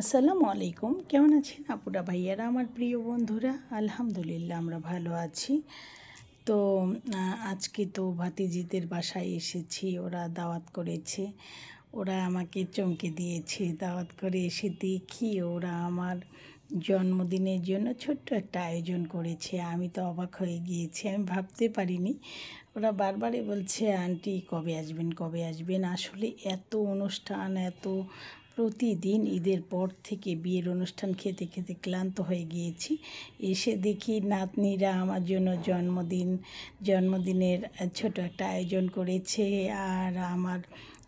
আসসালামু আলাইকুম। কেমন আছেন আপুরা ভাইয়ারা, আমার প্রিয় বন্ধুরা? আলহামদুলিল্লাহ আমরা ভালো আছি। তো আজকে তো ভাতিজিদের বাসায় এসেছি, ওরা দাওয়াত করেছে, ওরা আমাকে চমকে দিয়েছে। দাওয়াত করে এসে দেখি ওরা আমার জন্মদিনের জন্য ছোট্ট একটা আয়োজন করেছে। আমি তো অবাক হয়ে গিয়েছি, আমি ভাবতে পারিনি। ওরা বারবারই বলছে আন্টি কবে আসবেন কবে আসবেন। আসলে এত অনুষ্ঠান, এত প্রতিদিন ঈদের পর থেকে বিয়ের অনুষ্ঠান খেতে খেতে ক্লান্ত হয়ে গিয়েছি। এসে দেখি নাতনিরা আমার জন্য জন্মদিনের ছোট একটা আয়োজন করেছে। আর আমার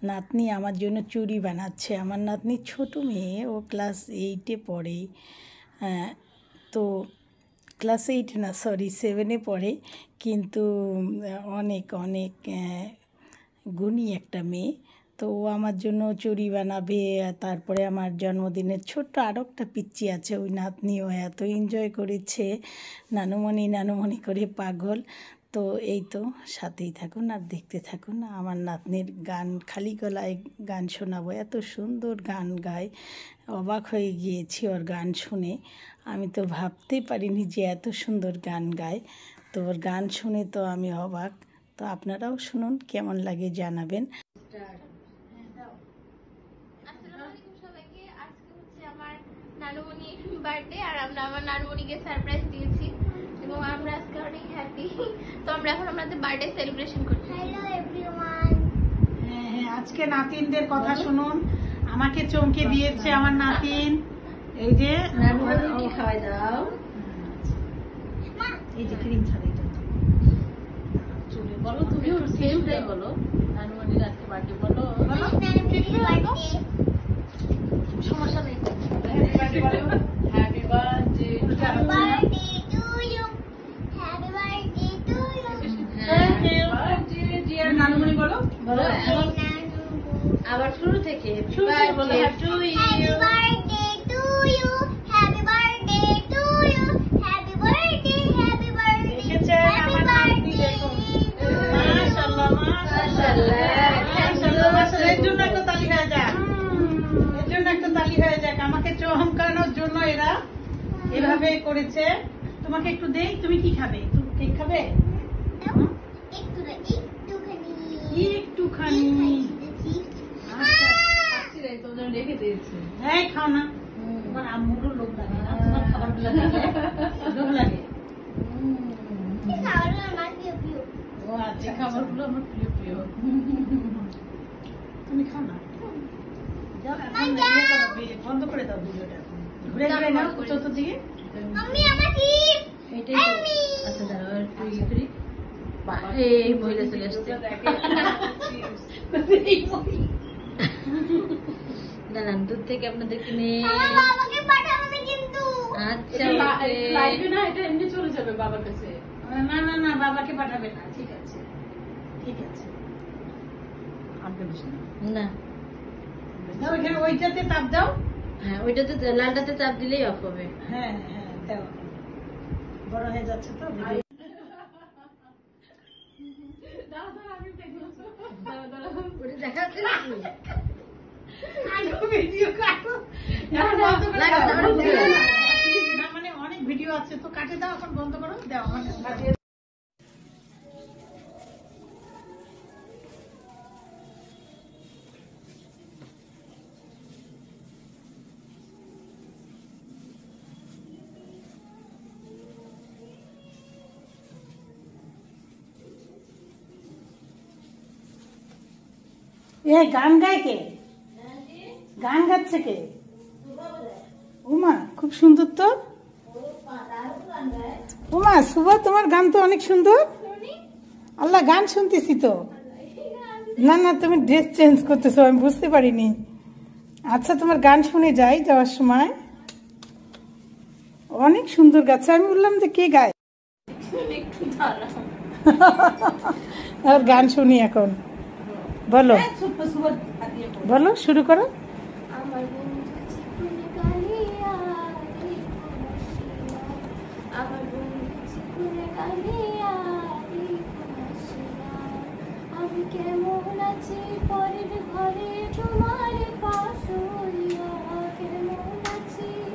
নাতনি আমার জন্য চুড়ি বানাচ্ছে। আমার নাতনি ছোট মেয়ে, ও ক্লাস 8-এ পড়ে। তো ক্লাস 8 না, সরি 7-এ পড়ে, কিন্তু অনেক অনেক গুণী একটা মেয়ে। তো ও আমার জন্য চুড়ি বানাবে। তারপরে আমার জন্মদিনের ছোট্ট আরও একটা পিচ্চি আছে, ওই নাতনিও এত এনজয় করেছে, নানুমণি নানুমণি করে পাগল। তো এই তো, সাথেই থাকুন আর দেখতে থাকুন। আমার নাতনির গান, খালি গলায় গান শোনাবো, এত সুন্দর গান গায়। অবাক হয়ে গিয়েছি ওর গান শুনে। আমি তো ভাবতেই পারিনি যে এত সুন্দর গান গায়। তো ওর গান শুনে তো আমি অবাক। তো আপনারাও শুনুন, কেমন লাগে জানাবেন। নানুমণি বার্থডে, আর আমরা আমার নানুমণিকে সারপ্রাইজ দিয়েছি এবং আমরা আজকে অনেক হ্যাপি। তো আমরা এখন আমাদের বার্থডে সেলিব্রেশন করছি। Hello everyone. হ্যাঁ, আজকে নাতিনদের কথা শুনুন। আমাকে চমকে দিয়েছে আমার নাতিন। এই যে নানুমণিকে খাওয়াই দাও। এই যে ক্রিম ছাড়া এটা চলে বলো, তুমিও সেমটাই বলো। নানুমণির আজকে বার্থডে বলো। সমস্যা নেই। Happy birthday to you, happy birthday to you. Dear নানুমণি বলো। বলো আবার শুরু থেকে বলো। Happy birthday to you, happy birthday to you, happy birthday, happy birthday. দেখেছেন আমার নাতি, দেখুন মাশাআল্লাহ মাশাআল্লাহ। এর জন্য একটা তালি হয়ে যাক, এর জন্য একটা তালি হয়ে যাক। আমাকে চমকানোর জন্য এরা এভাবে করেছে। তোমাকে একটু দেই, তুমি কি খাবে? তুমি কেক খাবে? একটুখানি রেখে দিয়েছি। হ্যাঁ, খাও না। তোমার আম্মুরও লোভ লাগে না, তোমার খাবারগুলো লোভ লাগে। ও আচ্ছা, খাবারগুলো আমার প্রিয় প্রিয়। তুমি খাও না। যাও, এখন ইয়ে করো, বন্ধ করে দাও ভিডিওটা। ঘুরে ঘুরে নাও চতুর্দিকে। এটাই তো। আচ্ছা দাঁড়াও, একটু ইয়ে করি। এই মহিলা চলে আসছে। না না, দূর থেকে আপনাদেরকে নিয়ে। আচ্ছা, লাইভে না, এটা এমনি চলে যাবে বাবার কাছে। না না না, বাবাকে পাঠাবে না। ঠিক আছে ঠিক আছে, আনতে বসে না। দাও, ওইখানে ওইটাতে চাপ দাও। হ্যাঁ, ওইটাতে লালটাতে চাপ দিলেই অফ হবে। হ্যাঁ হ্যাঁ, দাও। বড় হয়ে যাচ্ছে তো ভিডিও। ওটা দেখাচ্ছে নাকি? ভিডিও কাটো। না মানে অনেক ভিডিও আছে তো, কাটে দাও, এখন বন্ধ করো, দাও আমার কাছে। এ গান গায় কে? গান গাচ্ছে কে? উমা, খুব সুন্দর তো। উমা, শুভ, তোমার গান তো অনেক সুন্দর। আল্লাহ, গান শুনতেছি তো। না না, তুমি ড্রেস চেঞ্জ করতেছো, আমি বুঝতে পারিনি। আচ্ছা, তোমার গান শুনে যাই যাওয়ার সময়। অনেক সুন্দর গাচ্ছে। আমি বললাম যে কে গায়। আর গান শুনি এখন। বলো বলো, শুরু করো। আমি কেমন আছি পরের ঘরে তোমার পাশরিয়া, কেমন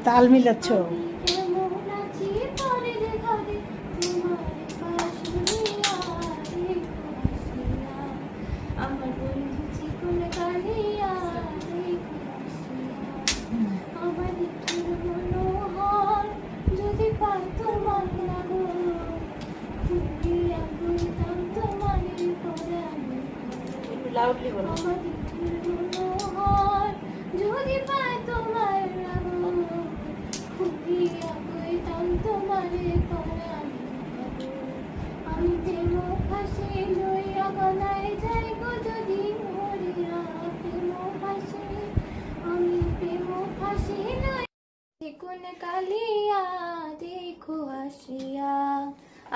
তাল মিলাচ্ছ। কেমন আছি পরের ঘরে তোমার পাশুরিয়া দেখো হাসিয়া আমার বন্ধু চিকন কালিয়া দেখো হাসিয়া আমার নিঠুর মনোহর যদি পাই তোমার লাগো ফুটিয়া বইতাম তোমার পরাণে লাউডলি বলো। আমার নিঠুর মনোহর যদি পাই তোমার লাগো ফুটিয়া বইতাম তোমার পরাণে আমি প্রেম ফাঁসি লইয়া গলায় যাই গো যদি মরিয়া প্রেম ফাঁসি আমি প্রেম ফাঁসি লই চিকন কালিয়া দেখো হাসিয়া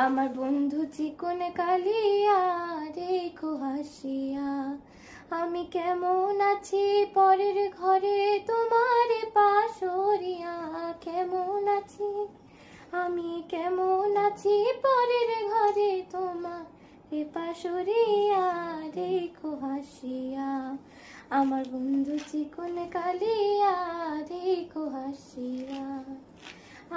আমার বন্ধু চিকন কালিয়া দেখো হাসিয়া আমি কেমন আছি পরের ঘরে তোমার পাশরিয়া কেমন আছি আমি কেমন আছি পরের ঘরে তোমার পাশরিয়া দেখো হাসিয়া আমার বন্ধু চিকন কালিয়া দেখো হাসিয়া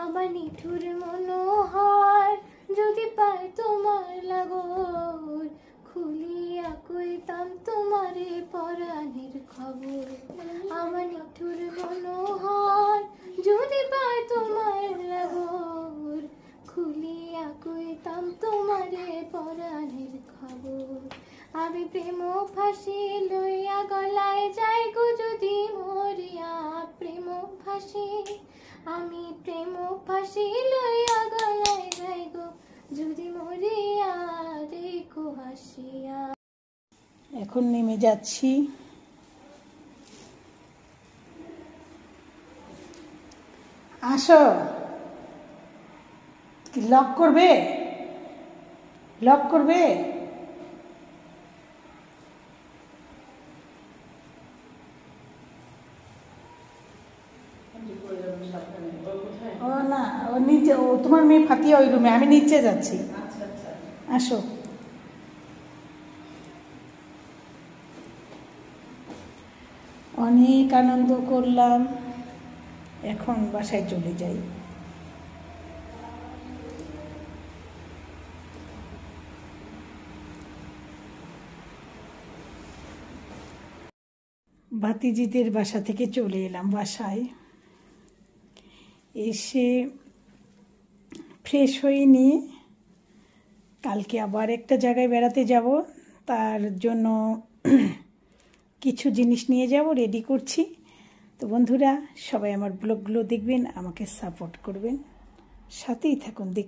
আমার নিঠুর মনোহর যদি পাই তোমার লাগর খুলিয়া কইতাম তোমারে পরাণের খবর আমার নিঠুর মনোহর যদি পাই তোমার লাগর খুলিয়া কইতাম তোমারে পরাণের খবর আমি প্রেম ফাঁসি লইয়া গলায় যাই গো যদি মরিয়া প্রেম ফাঁসি আমি প্রেম ফাঁসি লইয়া গলায় যাই গো যদি মরিয়া দেখো হাসিয়া। এখন নেমে যাচ্ছি। আসো, কি লক করবে? লক করবে? ও না, ও নিচে, ও তোমার মেয়ে ফাতিয়া ওই রুমে, আমি নিচে যাচ্ছি। আসো। অনেক আনন্দ করলাম, এখন বাসায় চলে যাই। ভাতিজিদের বাসা থেকে চলে এলাম বাসায়। এসে ফ্রেশ হয়ে নিয়ে কালকে আবার একটা জায়গায় বেড়াতে যাব, তার জন্য কিছু জিনিস নিয়ে যাব, রেডি করছি। তো বন্ধুরা, সবাই আমার ব্লগগুলো দেখবেন, আমাকে সাপোর্ট করবেন, সাথেই থাকুন, দেখতে